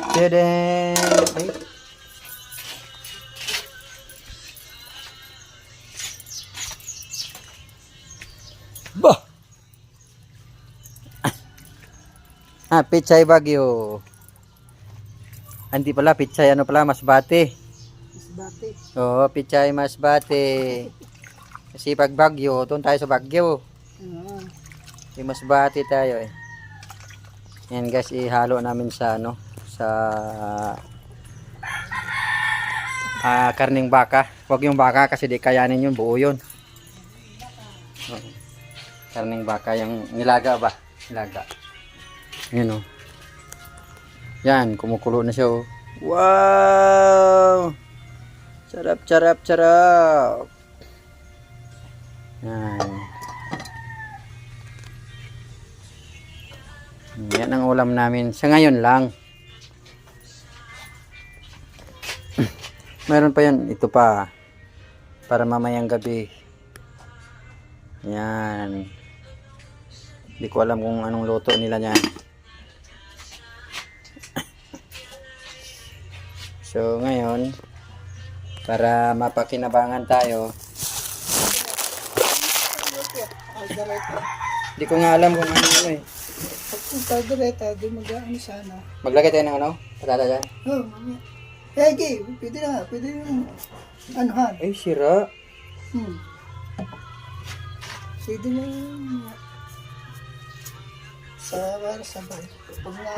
Tadaan! Ay. Bah! Pichay Bagyo. Hindi pala, pichay ano pala, Masbate. Masbate. Oo, pichay Masbate. Kasi pag Bagyo, doon tayo sa Bagyo. Yung Masbate tayo eh. Yan guys, ihalo namin sa ano, sa karning baka. Huwag yung baka kasi di kayanin yun, buo yun. Oo. Karning baka, yung nilaga ba? Nilaga. Yan o. Yan, kumukulo na siya o. Wow! Sarap, sarap, sarap. Yan. Yan ang ulam namin. Sa ngayon lang. Meron pa yan. Ito pa. Para mamayang gabi. Yan. Hindi ko alam kung anong luto nila yan. So ngayon, para mapakinabangan tayo. Hindi ko nga alam kung ano eh. Pag kaldereta, di mag-ano sana. Maglagay tayo ng ano? Patata dyan? Oh, mamaya. Okay, pwede na. Pwede na. Anuhan. Ay, sira. Pwede na yun. Para sabay. Pag na